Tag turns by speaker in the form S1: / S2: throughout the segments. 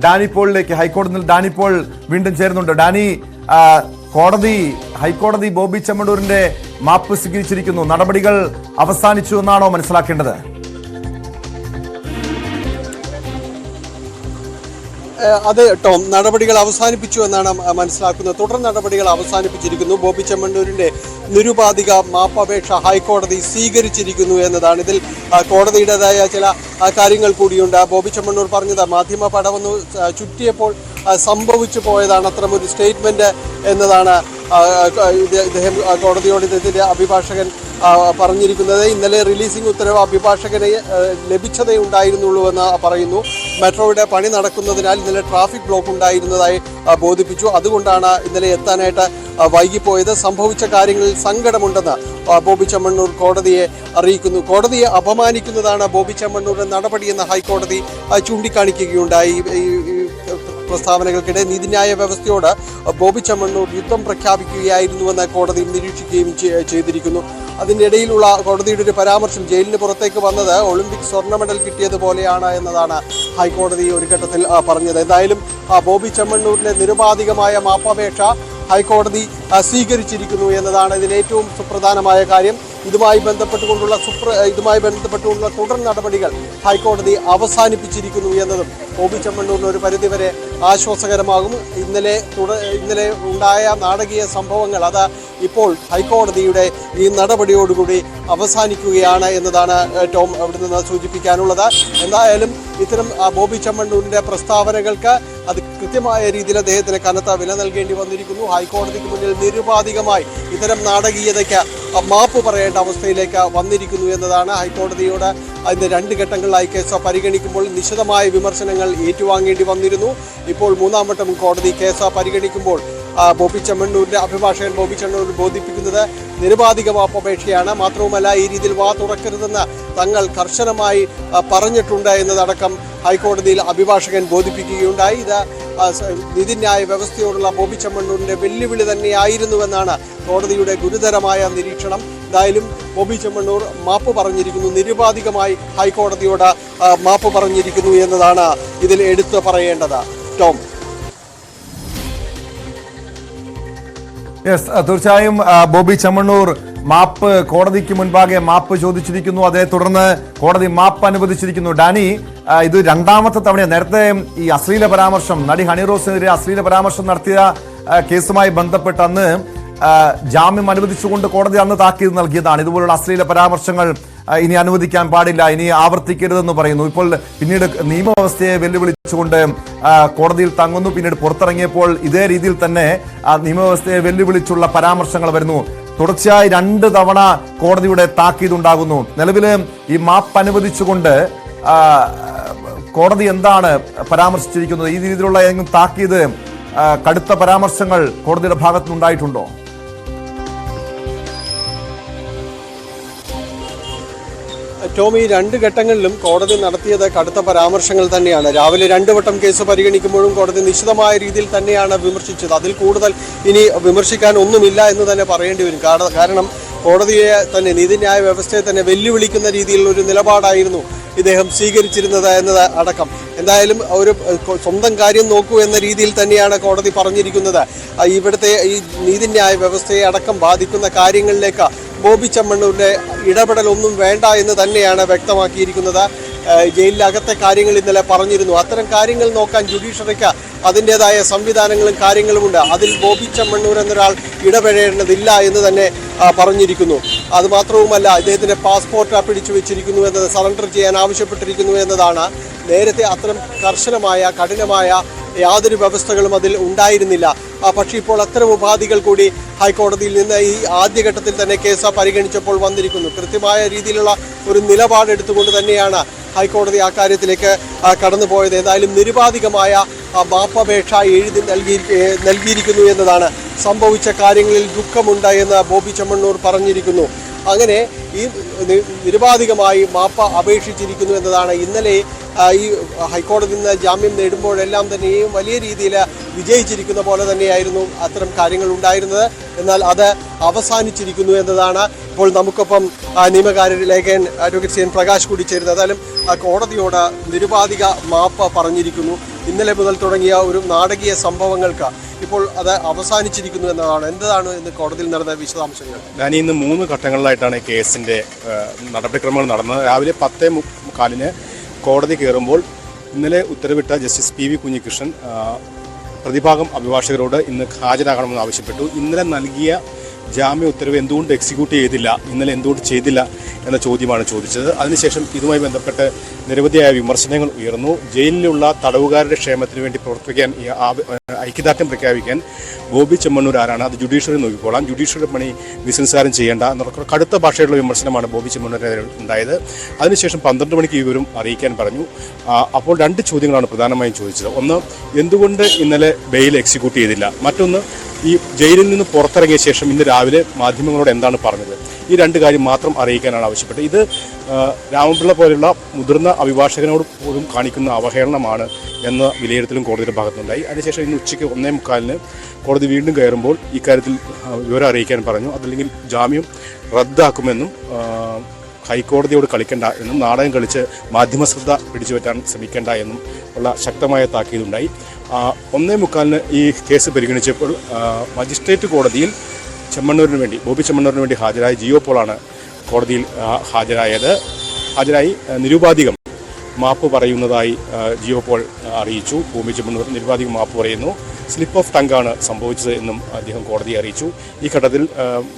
S1: Dani പോളിലേക്ക്. ഹൈക്കോടതിയിൽ Dani Paul വീണ്ടും ചേരുന്നുണ്ട്. ഡാനി, ഹൈക്കോടതി ബോബി ചെമ്മണ്ണൂരിന്റെ മാപ്പ് സ്വീകരിച്ചിരിക്കുന്നു. നടപടികൾ അവസാനിച്ചു എന്നാണോ മനസ്സിലാക്കേണ്ടത്?
S2: അതെ ടോം, നടപടികൾ അവസാനിപ്പിച്ചു എന്നാണ് മനസ്സിലാക്കുന്നത്. തുടർ നടപടികൾ അവസാനിപ്പിച്ചിരിക്കുന്നു. ബോബി ചെമ്മണ്ണൂരിന്റെ നിരുപാധിക മാപ്പപേക്ഷ ഹൈക്കോടതി സ്വീകരിച്ചിരിക്കുന്നു എന്നതാണ്. ഇതിൽ കോടതിയുടേതായ ചില കാര്യങ്ങൾ കൂടിയുണ്ട്. ബോബി ചെമ്മണ്ണൂർ പറഞ്ഞത് മാധ്യമ പടവൊന്നു ചുറ്റിയപ്പോൾ സംഭവിച്ചു പോയതാണ് അത്തരമൊരു സ്റ്റേറ്റ്മെന്റ് എന്നതാണ് ഇദ്ദേഹം കോടതിയോട് ഇതിന്റെ അഭിഭാഷകൻ പറഞ്ഞിരിക്കുന്നത്. ഇന്നലെ റിലീസിംഗ് ഉത്തരവ് അഭിഭാഷകനെ ലഭിച്ചതേ ഉണ്ടായിരുന്നുള്ളൂ എന്ന് പറയുന്നു. മെട്രോയുടെ പണി നടക്കുന്നതിനാൽ ഇന്നലെ ട്രാഫിക് ബ്ലോക്ക് ഉണ്ടായിരുന്നതായി ബോധിപ്പിച്ചു. അതുകൊണ്ടാണ് ഇന്നലെ എത്താനായിട്ട് വൈകിപ്പോയത്. സംഭവിച്ച കാര്യങ്ങളിൽ സങ്കടമുണ്ടെന്ന് ബോബി ചെമ്മണ്ണൂർ കോടതിയെ അറിയിക്കുന്നു. കോടതിയെ അപമാനിക്കുന്നതാണ് ബോബി ചെമ്മണ്ണൂരിന്റെ നടപടിയെന്ന് ഹൈക്കോടതി ചൂണ്ടിക്കാണിക്കുകയുണ്ടായി. പ്രസ്താവനകൾക്കിടെ നീതിന്യായ വ്യവസ്ഥയോട് ബോബി ചെമ്മണ്ണൂർ യുദ്ധം പ്രഖ്യാപിക്കുകയായിരുന്നുവെന്ന് കോടതി നിരീക്ഷിക്കുകയും ചെയ്തിരിക്കുന്നു. അതിനിടയിലുള്ള കോടതിയുടെ ഒരു പരാമർശം ജയിലിന് പുറത്തേക്ക് വന്നത് ഒളിമ്പിക് സ്വർണ്ണ മെഡൽ കിട്ടിയതുപോലെയാണ് എന്നതാണ് ഹൈക്കോടതി ഒരു ഘട്ടത്തിൽ പറഞ്ഞത്. എന്തായാലും ബോബി ചെമ്മണ്ണൂരിന്റെ നിരുപാധികമായ മാപ്പപേക്ഷ ഹൈക്കോടതി സ്വീകരിച്ചിരിക്കുന്നു എന്നതാണ് ഇതിൽ ഏറ്റവും സുപ്രധാനമായ കാര്യം. ഇതുമായി ബന്ധപ്പെട്ടുകൊണ്ടുള്ള തുടർ നടപടികൾ ഹൈക്കോടതി അവസാനിപ്പിച്ചിരിക്കുന്നു എന്നതും ബോബി ചെമ്മണ്ണൂരിന് ഒരു പരിധിവരെ ആശ്വാസകരമാകും. ഇന്നലെ ഉണ്ടായ നാടകീയ സംഭവങ്ങൾ അത് ഇപ്പോൾ ഹൈക്കോടതിയുടെ ഈ നടപടിയോടുകൂടി അവസാനിക്കുകയാണ് എന്നതാണ് ടോം അവിടെ നിന്ന് സൂചിപ്പിക്കാനുള്ളത്. എന്തായാലും ഇത്തരം ബോബി ചെമ്മണ്ണൂരിന്റെ പ്രസ്താവനകൾക്ക് അത് കൃത്യമായ രീതിയിൽ അദ്ദേഹത്തിന് കനത്ത വില നൽകേണ്ടി വന്നിരിക്കുന്നു. ഹൈക്കോടതിക്ക് മുന്നിൽ നിരുപാധികമായി ഇത്തരം നാടകീയതയ്ക്ക് മാപ്പ് പറയേണ്ട അവസ്ഥയിലേക്ക് വന്നിരിക്കുന്നു എന്നതാണ്. ഹൈക്കോടതിയോട് അതിന്റെ 2 ഘട്ടങ്ങളിലായി കേസ് പരിഗണിക്കുമ്പോൾ നിശിതമായ വിമർശനങ്ങൾ ഏറ്റുവാങ്ങേണ്ടി വന്നിരുന്നു. ഇപ്പോൾ 3ാം വട്ടം കോടതി കേസ് പരിഗണിക്കുമ്പോൾ ബോബി ചെമ്മണ്ണൂരിന്റെ അഭിഭാഷകൻ ബോബി ചെമ്മണ്ണൂർ ബോധിപ്പിക്കുന്നത് നിരുപാധിക മാപ്പപേക്ഷയാണ്. മാത്രവുമല്ല, ഈ രീതിയിൽ വാ തുറക്കരുതെന്ന് തങ്ങൾ കർശനമായി പറഞ്ഞിട്ടുണ്ട് എന്നതടക്കം ഹൈക്കോടതിയിൽ അഭിഭാഷകൻ ബോധിപ്പിക്കുകയുണ്ടായി. ഇത് നീതിന്യായ വ്യവസ്ഥയോടുള്ള ബോബി ചെമ്മണ്ണൂരിന്റെ വെല്ലുവിളി തന്നെയായിരുന്നുവെന്നാണ് കോടതിയുടെ ഗുരുതരമായ നിരീക്ഷണം. എന്തായാലും ബോബി ചെമ്മണ്ണൂർ മാപ്പ് പറഞ്ഞിരിക്കുന്നു, നിരുപാധികമായി ഹൈക്കോടതിയോട് മാപ്പ് പറഞ്ഞിരിക്കുന്നു എന്നതാണ് ഇതിൽ എടുത്തു പറയേണ്ടത്. ടോം.
S1: തീർച്ചയായും ബോബി ചെമ്മണ്ണൂർ കോടതിക്ക് മുൻപാകെ മാപ്പ് ചോദിച്ചിരിക്കുന്നു. അതേ തുടർന്ന് കോടതി മാപ്പ് അനുവദിച്ചിരിക്കുന്നു. ഡാനി, ഇത് 2ാമത്തെ തവണ. നേരത്തെ ഈ അശ്ലീല പരാമർശം, നടി ഹണി റോസിനെതിരെ അശ്ലീല പരാമർശം നടത്തിയ കേസുമായി ബന്ധപ്പെട്ട് അന്ന് ജാമ്യം അനുവദിച്ചുകൊണ്ട് കോടതി അന്ന് താക്കീത് നൽകിയതാണ്. ഇതുപോലുള്ള അശ്ലീല പരാമർശങ്ങൾ ഇനി അനുവദിക്കാൻ പാടില്ല, ഇനി ആവർത്തിക്കരുതെന്ന് പറയുന്നു. ഇപ്പോൾ പിന്നീട് നിയമവ്യവസ്ഥയെ വെല്ലുവിളിച്ചുകൊണ്ട് കോടതിയിൽ തങ്ങുന്നു. പിന്നീട് പുറത്തിറങ്ങിയപ്പോൾ ഇതേ രീതിയിൽ തന്നെ നിയമവ്യവസ്ഥയെ വെല്ലുവിളിച്ചുള്ള പരാമർശങ്ങൾ വരുന്നു. തുടർച്ചയായി 2 തവണ കോടതിയുടെ താക്കീത് ഉണ്ടാകുന്നു. നിലവിൽ ഈ മാപ്പ് അനുവദിച്ചുകൊണ്ട് കോടതി എന്താണ് പരാമർശിച്ചിരിക്കുന്നത്? ഈ രീതിയിലുള്ള ഏതെങ്കിലും താക്കീത്, കടുത്ത പരാമർശങ്ങൾ കോടതിയുടെ ഭാഗത്തുനിന്നുണ്ടായിട്ടുണ്ടോ?
S2: ടോമി, 2 ഘട്ടങ്ങളിലും കോടതി നടത്തിയത് കടുത്ത പരാമർശങ്ങൾ തന്നെയാണ്. രാവിലെ 2 വട്ടം കേസ് പരിഗണിക്കുമ്പോഴും കോടതി നിശിതമായ രീതിയിൽ തന്നെയാണ് വിമർശിച്ചത്. അതിൽ കൂടുതൽ ഇനി വിമർശിക്കാൻ ഒന്നുമില്ല എന്ന് തന്നെ പറയേണ്ടി വരും. കാരണം കോടതിയെ തന്നെ, നീതിന്യായ വ്യവസ്ഥയെ തന്നെ വെല്ലുവിളിക്കുന്ന രീതിയിലുള്ള ഒരു നിലപാടായിരുന്നു ഇദ്ദേഹം സ്വീകരിച്ചിരുന്നത് എന്നത് അടക്കം. എന്തായാലും ഒരു സ്വന്തം കാര്യം നോക്കൂ എന്ന രീതിയിൽ തന്നെയാണ് കോടതി പറഞ്ഞിരിക്കുന്നത്. ഇവിടുത്തെ ഈ നീതിന്യായ വ്യവസ്ഥയെ അടക്കം ബാധിക്കുന്ന കാര്യങ്ങളിലേക്ക് ബോബി ചെമ്മണ്ണൂരിന്റെ ഇടപെടലൊന്നും വേണ്ട എന്ന് തന്നെയാണ് വ്യക്തമാക്കിയിരിക്കുന്നത്. ജയിലിനകത്തെ കാര്യങ്ങൾ ഇന്നലെ പറഞ്ഞിരുന്നു. അത്തരം കാര്യങ്ങൾ നോക്കാൻ ജുഡീഷ്യറിക്ക് അതിൻ്റെതായ സംവിധാനങ്ങളും കാര്യങ്ങളുമുണ്ട്. അതിൽ ബോബി ചെമ്മണ്ണൂർ എന്നൊരാൾ ഇടപെടേണ്ടതില്ല എന്ന് തന്നെ പറഞ്ഞിരിക്കുന്നു. അതുമാത്രവുമല്ല, ഇദ്ദേഹത്തിന്റെ പാസ്പോർട്ട് പിടിച്ചു വെച്ചിരിക്കുന്നു എന്നത്, സറണ്ടർ ചെയ്യാൻ ആവശ്യപ്പെട്ടിരിക്കുന്നു എന്നതാണ്. നേരത്തെ അത്തരം കർശനമായ കഠിനമായ യാതൊരു വ്യവസ്ഥകളും അതിൽ ഉണ്ടായിരുന്നില്ല. പക്ഷേ ഇപ്പോൾ അത്തരം ഉപാധികൾ കൂടി ഹൈക്കോടതിയിൽ നിന്ന് ഈ ആദ്യഘട്ടത്തിൽ തന്നെ കേസ് പരിഗണിച്ചപ്പോൾ വന്നിരിക്കുന്നു. കൃത്യമായ രീതിയിലുള്ള ഒരു നിലപാടെടുത്തുകൊണ്ട് തന്നെയാണ് ഹൈക്കോടതി ആ കാര്യത്തിലേക്ക് കടന്നുപോയത്. ഏതായാലും നിരുപാധികമായ മാപ്പപേക്ഷ എഴുതി നൽകിയിരിക്കുന്നു എന്നതാണ്. സംഭവിച്ച കാര്യങ്ങളിൽ ദുഃഖമുണ്ട് എന്ന് ബോബി ചെമ്മണ്ണൂർ പറഞ്ഞിരിക്കുന്നു. അങ്ങനെ ഈ നിരുപാധികമായി മാപ്പ് അപേക്ഷിച്ചിരിക്കുന്നു എന്നതാണ്. ഇന്നലെ ഈ ഹൈക്കോടതിയിൽ നിന്ന് ജാമ്യം നേടുമ്പോഴെല്ലാം തന്നെയും വലിയ രീതിയിൽ വിജയിച്ചിരിക്കുന്ന പോലെ തന്നെയായിരുന്നു അത്തരം കാര്യങ്ങൾ ഉണ്ടായിരുന്നത്. എന്നാൽ അത് അവസാനിച്ചിരിക്കുന്നു എന്നതാണ്. ഇപ്പോൾ നമുക്കൊപ്പം നിയമകാര്യ ലേഖകൻ അഡ്വക്കേറ്റ് CN പ്രകാശ് കൂടി ചേരുന്നത്. ഏതായാലും കോടതിയോട് നിരുപാധിക മാപ്പ് പറഞ്ഞിരിക്കുന്നു. ഇന്നലെ മുതൽ തുടങ്ങിയ ഒരു നാടകീയ സംഭവങ്ങൾക്ക് ഇപ്പോൾ അത് അവസാനിച്ചിരിക്കുന്നു എന്നതാണ്. എന്താണ് ഇന്ന് കോടതിയിൽ നടന്ന വിശദാംശങ്ങൾ?
S3: ഞാൻ ഇന്ന് 3 ഘട്ടങ്ങളിലായിട്ടാണ് കേസിൻ്റെ നടപടിക്രമങ്ങൾ നടന്നത്. രാവിലെ 10:45 കോടതി കയറുമ്പോൾ ഇന്നലെ ഉത്തരവിട്ട ജസ്റ്റിസ് PV കുഞ്ഞികൃഷ്ണൻ പ്രതിഭാഗം അഭിഭാഷകരോട് ഇന്ന് ഹാജരാകണമെന്ന് ആവശ്യപ്പെട്ടു. ഇന്നലെ നൽകിയ ജാമ്യ ഉത്തരവ് എന്തുകൊണ്ട് എക്സിക്യൂട്ട് ചെയ്തില്ല, ഇന്നലെ എന്തുകൊണ്ട് ചെയ്തില്ല എന്ന ചോദ്യമാണ് ചോദിച്ചത്. അതിനുശേഷം ഇതുമായി ബന്ധപ്പെട്ട് നിരവധിയായ വിമർശനങ്ങൾ ഉയർന്നു. ജയിലിലുള്ള തടവുകാരുടെ ക്ഷേമത്തിന് വേണ്ടി പ്രവർത്തിക്കാൻ ഐക്യദാർഢ്യം പ്രഖ്യാപിക്കാൻ ബോബി ചെമ്മണ്ണൂർ ആരാണ്, അത് ജുഡീഷ്യറി നോക്കിക്കോളാം, ജുഡീഷ്യറി പണി ബിസിനസ്സുകാരൻ ചെയ്യേണ്ട എന്നുള്ള കടുത്ത ഭാഷയുള്ള വിമർശനമാണ് ബോബി ചെമ്മണ്ണൂരിനെതിരെ ഉണ്ടായത്. അതിനുശേഷം 12 മണിക്ക് ഈ വിവരം അറിയിക്കാൻ പറഞ്ഞു. അപ്പോൾ 2 ചോദ്യങ്ങളാണ് പ്രധാനമായും ചോദിച്ചത്. ഒന്ന്, എന്തുകൊണ്ട് ഇന്നലെ ബെയിൽ എക്സിക്യൂട്ട് ചെയ്തില്ല? മറ്റൊന്ന്, ഈ ജയിലിൽ നിന്ന് പുറത്തിറങ്ങിയ ശേഷം ഇന്ന് രാവിലെ മാധ്യമങ്ങളോട് എന്താണ് പറഞ്ഞത്? ഈ 2 കാര്യം മാത്രം അറിയിക്കാനാണ് ആവശ്യപ്പെട്ടത്. ഇത് രാമപിള്ള പോലുള്ള മുതിർന്ന അഭിഭാഷകനോട് പോലും കാണിക്കുന്ന അവഹേളനമാണ് എന്ന വിലയിരുത്തലും കോടതിയുടെ ഭാഗത്തുനിന്നുണ്ടായി. അതിനുശേഷം ഇന്ന് ഉച്ചയ്ക്ക് 1:45 കോടതി വീണ്ടും കയറുമ്പോൾ ഇക്കാര്യത്തിൽ വിവരം അറിയിക്കാൻ പറഞ്ഞു. അതല്ലെങ്കിൽ ജാമ്യം റദ്ദാക്കുമെന്നും ഹൈക്കോടതിയോട് കളിക്കേണ്ട എന്നും നാടകം കളിച്ച് മാധ്യമശ്രദ്ധ പിടിച്ചുപറ്റാൻ ശ്രമിക്കേണ്ട എന്നും ഉള്ള ശക്തമായ താക്കീതുണ്ടായി. 1:45 ഈ കേസ് പരിഗണിച്ചപ്പോൾ മജിസ്ട്രേറ്റ് കോടതിയിൽ ബോബി ചെമ്മണ്ണൂരിന് വേണ്ടി ഹാജരായ ജിയോ പോളാണ് കോടതിയിൽ ഹാജരായി നിരുപാധികം മാപ്പ് പറയുന്നതായി ജിയോ പോൾ അറിയിച്ചു. ബോബി ചെമ്മണ്ണൂർ നിരുപാധികം മാപ്പ് പറയുന്നു. സ്ലിപ്പ് ഓഫ് ടങ്കാണ് സംഭവിച്ചത് എന്നും അദ്ദേഹം കോടതിയെ അറിയിച്ചു. ഈ ഘട്ടത്തിൽ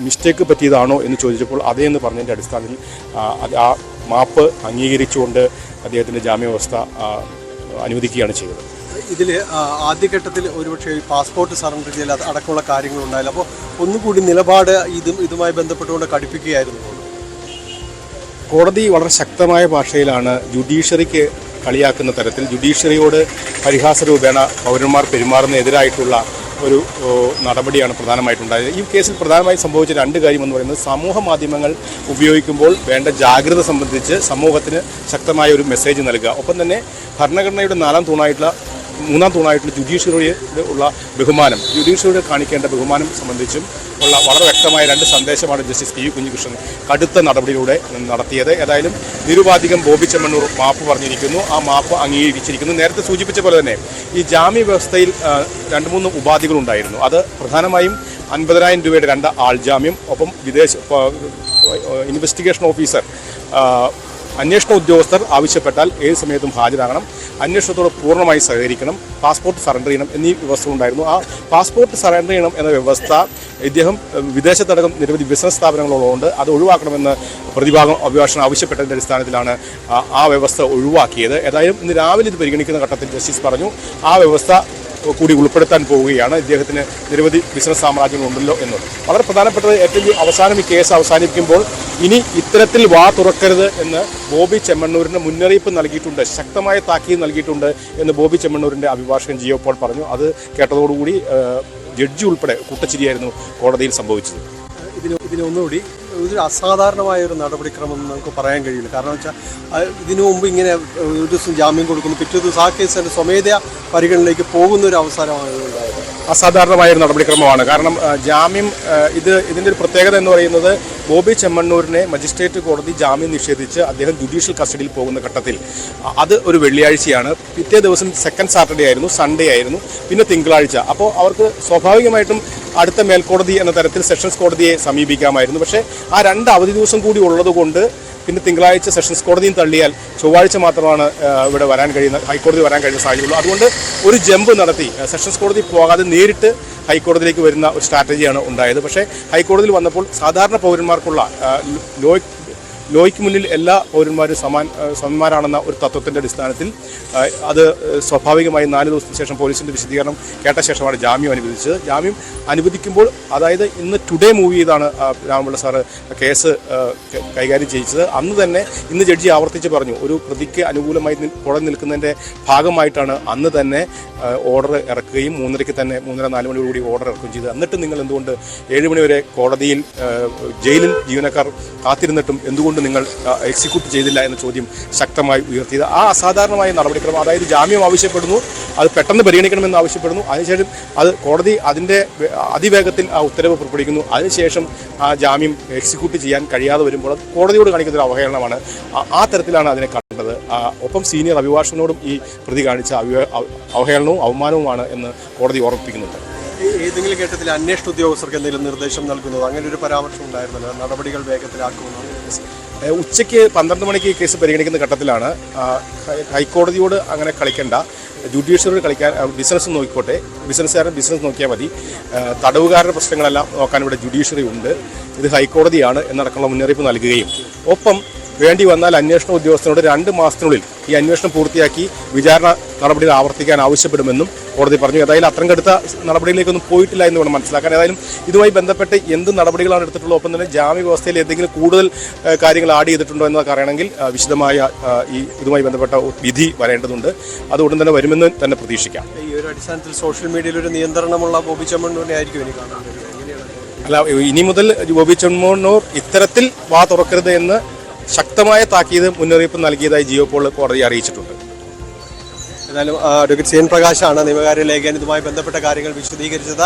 S3: മിസ്റ്റേക്ക് പറ്റിയതാണോ എന്ന് ചോദിച്ചപ്പോൾ അതേ എന്ന് പറഞ്ഞതിൻ്റെ അടിസ്ഥാനത്തിൽ ആ മാപ്പ് അംഗീകരിച്ചുകൊണ്ട് അദ്ദേഹത്തിൻ്റെ ജാമ്യാവസ്ഥ അനുവദിക്കുകയാണ് ചെയ്തത്.
S2: ഇതിൽ ആദ്യഘട്ടത്തിൽ ഒരുപക്ഷെ പാസ്പോർട്ട് സറണ്ടർ ചെയ്യൽ അടക്കമുള്ള കാര്യങ്ങളുണ്ടായില്ല. അപ്പോൾ ഒന്നുകൂടി നിലപാട് ഇതുമായി ബന്ധപ്പെട്ടുകൊണ്ട് കടുപ്പിക്കുകയായിരുന്നു.
S3: കോടതി വളരെ ശക്തമായ ഭാഷയിലാണ് ജുഡീഷ്യറിക്ക് കളിയാക്കുന്ന തരത്തിൽ ജുഡീഷ്യറിയോട് പരിഹാസ രൂപേണ പൗരന്മാർ പെരുമാറുന്നതിനെതിരായിട്ടുള്ള ഒരു നടപടിയാണ് പ്രധാനമായിട്ടുണ്ടായത്. ഈ കേസിൽ പ്രധാനമായി സംഭവിച്ച 2 കാര്യം എന്ന് പറയുന്നത്, സമൂഹ മാധ്യമങ്ങൾ ഉപയോഗിക്കുമ്പോൾ വേണ്ട ജാഗ്രത സംബന്ധിച്ച് സമൂഹത്തിന് ശക്തമായ ഒരു മെസ്സേജ് നൽകുക, ഒപ്പം തന്നെ ഭരണഘടനയുടെ 3ാം തൂണായിട്ടുള്ള ജുഡീഷ്യറിയുടെ ഉള്ള ബഹുമാനം, ജുഡീഷ്യറിയുടെ കാണിക്കേണ്ട ബഹുമാനം സംബന്ധിച്ചും ഉള്ള വളരെ വ്യക്തമായ 2 സന്ദേശമാണ് ജസ്റ്റിസ് PV കുഞ്ഞികൃഷ്ണൻ കടുത്ത നടപടിയിലൂടെ നടത്തിയത്. ഏതായാലും നിരുപാധികം ബോബി ചെമ്മണ്ണൂർ മാപ്പ് പറഞ്ഞിരിക്കുന്നു, ആ മാപ്പ് അംഗീകരിച്ചിരിക്കുന്നു. നേരത്തെ സൂചിപ്പിച്ച പോലെ തന്നെ ഈ ജാമ്യ വ്യവസ്ഥയിൽ 2-3 ഉപാധികളുണ്ടായിരുന്നു. അത് പ്രധാനമായും 50,000 രൂപയുടെ 2 ആൾജാമ്യം, ഒപ്പം ഇൻവെസ്റ്റിഗേഷൻ ഓഫീസർ അന്വേഷണ ഉദ്യോഗസ്ഥർ ആവശ്യപ്പെട്ടാൽ ഏത് സമയത്തും ഹാജരാകണം, അന്വേഷണത്തോട് പൂർണ്ണമായി സഹകരിക്കണം, പാസ്പോർട്ട് സറണ്ടർ ചെയ്യണം എന്നീ വ്യവസ്ഥ ഉണ്ടായിരുന്നു. ആ പാസ്പോർട്ട് സറണ്ടർ ചെയ്യണം എന്ന വ്യവസ്ഥ ഇദ്ദേഹം വിദേശത്തടക്കം നിരവധി ബിസിനസ് സ്ഥാപനങ്ങളുള്ളതുകൊണ്ട് അത് ഒഴിവാക്കണമെന്ന് പ്രതിഭാഗം അഭിഭാഷകൻ ആവശ്യപ്പെട്ടതിൻ്റെ അടിസ്ഥാനത്തിലാണ് ആ വ്യവസ്ഥ ഒഴിവാക്കിയത്. ഏതായാലും ഇന്ന് രാവിലെ ഇത് പരിഗണിക്കുന്ന ഘട്ടത്തിൽ ജസ്റ്റിസ് പറഞ്ഞു ആ വ്യവസ്ഥ കൂടി ഉൾപ്പെടുത്താൻ പോവുകയാണ്. ഇദ്ദേഹത്തിന് നിരവധി ബിസിനസ് സാമ്രാജ്യങ്ങളുണ്ടല്ലോ എന്നത് വളരെ പ്രധാനപ്പെട്ടത്. ഏറ്റവും അവസാനം ഈ കേസ് അവസാനിപ്പിക്കുമ്പോൾ ഇനി ഇത്തരത്തിൽ വാ തുറക്കരുത് എന്ന് ബോബി ചെമ്മണ്ണൂരിന് മുന്നറിയിപ്പ് നൽകിയിട്ടുണ്ട്, ശക്തമായ താക്കീത് നൽകിയിട്ടുണ്ട് എന്ന് ബോബി ചെമ്മണ്ണൂരിൻ്റെ അഭിഭാഷകൻ ജിയോ പോൾ പറഞ്ഞു. അത് കേട്ടതോടുകൂടി ജഡ്ജി ഉൾപ്പെടെ കൂട്ടച്ചിരിയായിരുന്നു കോടതിയിൽ സംഭവിച്ചത്.
S2: ഇതിനൊന്നുകൂടി ഇതൊരു അസാധാരണമായ ഒരു നടപടിക്രമം നമുക്ക് പറയാൻ കഴിയില്ല. കാരണം വെച്ചാൽ ഇതിനു മുമ്പ് ഇങ്ങനെ ഒരു ദിവസം ജാമ്യം കൊടുക്കുന്നു, പിറ്റേ ദിവസം ആ കേസ് തന്നെ സ്വമേധയാ പരിഗണനയിലേക്ക് പോകുന്ന ഒരു അവസരമാണ് ഉണ്ടായത്.
S3: അസാധാരണമായ ഒരു നടപടിക്രമമാണ്. കാരണം ജാമ്യം ഇതിൻ്റെ ഒരു പ്രത്യേകത എന്ന് പറയുന്നത്, ബോബി ചെമ്മണ്ണൂരിനെ മജിസ്ട്രേറ്റ് കോടതി ജാമ്യം നിഷേധിച്ച് അദ്ദേഹം ജുഡീഷ്യൽ കസ്റ്റഡിയിൽ പോകുന്ന ഘട്ടത്തിൽ അത് ഒരു വെള്ളിയാഴ്ചയാണ്. പിറ്റേ ദിവസം സെക്കൻഡ് സാറ്റർഡേ ആയിരുന്നു, സൺഡേ ആയിരുന്നു, പിന്നെ തിങ്കളാഴ്ച. അപ്പോൾ അവർക്ക് സ്വാഭാവികമായിട്ടും അടുത്ത മേൽക്കോടതി എന്ന തരത്തിൽ സെഷൻസ് കോടതിയെ സമീപിക്കാമായിരുന്നു. പക്ഷേ ആ 2 അവധി ദിവസം കൂടി ഉള്ളതുകൊണ്ട് പിന്നെ തിങ്കളാഴ്ച സെഷൻസ് കോടതിയും തള്ളിയാൽ ചൊവ്വാഴ്ച മാത്രമാണ് ഇവിടെ ഹൈക്കോടതി വരാൻ കഴിയുന്ന സാഹചര്യമുള്ളൂ. അതുകൊണ്ട് ഒരു ജമ്പ് നടത്തി സെഷൻസ് കോടതി പോകാതെ നേരിട്ട് ഹൈക്കോടതിയിലേക്ക് വരുന്ന ഒരു സ്ട്രാറ്റജിയാണ് ഉണ്ടായത്. പക്ഷേ ഹൈക്കോടതിയിൽ വന്നപ്പോൾ സാധാരണ പൗരന്മാർക്കുള്ള ലോയ്ക്ക് മുന്നിൽ എല്ലാ പൗരന്മാരും സമന്മാരാണെന്ന ഒരു തത്വത്തിൻ്റെ അടിസ്ഥാനത്തിൽ അത് സ്വാഭാവികമായി 4 ദിവസത്തിന് ശേഷം പോലീസിൻ്റെ വിശദീകരണം കേട്ട ശേഷമാണ് ജാമ്യം അനുവദിച്ചത്. ജാമ്യം അനുവദിക്കുമ്പോൾ, അതായത് ഇന്ന് ടുഡേ മൂവ് ചെയ്താണ് രാമപിള്ള സാറ് കേസ് കൈകാര്യം ചെയ്യിച്ചത്. അന്ന് തന്നെ ഇന്ന് ജഡ്ജി ആവർത്തിച്ച് പറഞ്ഞു, ഒരു പ്രതിക്ക് അനുകൂലമായി കോടതി നിൽക്കുന്നതിൻ്റെ ഭാഗമായിട്ടാണ് അന്ന് തന്നെ ഓർഡർ ഇറക്കുകയും 3:30 തന്നെ 3:30-4 മണിയോടുകൂടി ഓർഡർ ഇറക്കുകയും ചെയ്തത്. എന്നിട്ട് നിങ്ങൾ എന്തുകൊണ്ട് 7 മണി വരെ കോടതിയിൽ ജയിലിൽ ജീവനക്കാർ കാത്തിരുന്നിട്ടും എന്തുകൊണ്ട് നിങ്ങൾ എക്സിക്യൂട്ട് ചെയ്തില്ല എന്ന ചോദ്യം ശക്തമായി ഉയർത്തിയത്. ആ അസാധാരണമായ നടപടിക്രമം, അതായത് ജാമ്യം ആവശ്യപ്പെടുന്നു, അത് പെട്ടെന്ന് പരിഗണിക്കണമെന്ന് ആവശ്യപ്പെടുന്നു, അതിനുശേഷം അത് കോടതി അതിൻ്റെ അതിവേഗത്തിൽ ആ ഉത്തരവ് പുറപ്പെടുവിക്കുന്നു, അതിനുശേഷം ആ ജാമ്യം എക്സിക്യൂട്ട് ചെയ്യാൻ കഴിയാതെ വരുമ്പോൾ കോടതിയോട് കാണിക്കുന്ന ഒരു അവഹേളനമാണ്. ആ തരത്തിലാണ് അതിനെ കണ്ടത്. ഒപ്പം സീനിയർ അഭിഭാഷകനോടും ഈ പ്രതി കാണിച്ച അവഹേളനവും അവമാനവുമാണ് എന്ന് കോടതി ഓർമ്മിപ്പിക്കുന്നുണ്ട്.
S2: ഏതെങ്കിലും ഘട്ടത്തിൽ അന്വേഷണ ഉദ്യോഗസ്ഥർക്ക് എന്തെങ്കിലും നിർദ്ദേശം നൽകുന്നത് അങ്ങനെ ഒരു പരാമർശം ഉണ്ടായിരുന്നല്ലോ, നടപടികൾ വേഗത്തിലാക്കുമെന്ന്?
S3: ഉച്ചയ്ക്ക് 12 മണിക്ക് ഈ കേസ് പരിഗണിക്കുന്ന ഘട്ടത്തിലാണ് ഹൈക്കോടതിയോട് അങ്ങനെ കളിക്കേണ്ട, ജുഡീഷ്യറിയോട് കളിക്കാൻ ബിസിനസ് നോക്കിക്കോട്ടെ, ബിസിനസ്സുകാരൻ ബിസിനസ് നോക്കിയാൽ മതി, തടവുകാരുടെ പ്രശ്നങ്ങളെല്ലാം നോക്കാൻ ഇവിടെ ജുഡീഷ്യറി ഉണ്ട്, ഇത് ഹൈക്കോടതിയാണ് എന്നടക്കമുള്ള മുന്നറിയിപ്പ് നൽകുകയും ഒപ്പം വേണ്ടി വന്നാൽ അന്വേഷണ ഉദ്യോഗസ്ഥരോട് 2 മാസത്തിനുള്ളിൽ ഈ അന്വേഷണം പൂർത്തിയാക്കി വിചാരണ നടപടികൾ ആവർത്തിക്കാൻ ആവശ്യപ്പെടുമെന്നും കോടതി പറഞ്ഞു. ഏതായാലും അത്തരം കടുത്ത നടപടികളിലേക്കൊന്നും പോയിട്ടില്ല എന്ന് വേണം മനസ്സിലാക്കാൻ. ഏതായാലും ഇതുമായി ബന്ധപ്പെട്ട് എന്ത് നടപടികളാണ് എടുത്തിട്ടുള്ളത്, ഒപ്പം തന്നെ ജാമ്യ വ്യവസ്ഥയിൽ എന്തെങ്കിലും കൂടുതൽ കാര്യങ്ങൾ ആഡ് ചെയ്തിട്ടുണ്ടോ എന്നൊക്കെ അറിയണമെങ്കിൽ വിശദമായ ഇതുമായി ബന്ധപ്പെട്ട വിധി വരേണ്ടതുണ്ട്. അത് ഉടൻ തന്നെ വരുമെന്ന് തന്നെ പ്രതീക്ഷിക്കാം.
S2: ഈ ഒരു അടിസ്ഥാനത്തിൽ സോഷ്യൽ മീഡിയയിൽ ഒരു നിയന്ത്രണമുള്ള ബോബി ചെമ്മണ്ണൂരിനെ ആയിരിക്കും ഇനി കാണാൻ കഴിയുക.
S3: അല്ല, ഇനി മുതൽ ബോബി ചെമ്മണ്ണൂർ ഇത്തരത്തിൽ വാ തുറക്കരുത് എന്ന് ശക്തമായ താക്കീത് മുന്നറിയിപ്പ് നൽകിയതായി ജിയോപോൾ കോടതി അറിയിച്ചിട്ടുണ്ട്.
S2: ഏതായാലും അഡ്വക്കേറ്റ് സി എൻ പ്രകാശാണ് നിയമകാര്യ ലേഖകൻ ഇതുമായി ബന്ധപ്പെട്ട കാര്യങ്ങൾ വിശദീകരിച്ചത്.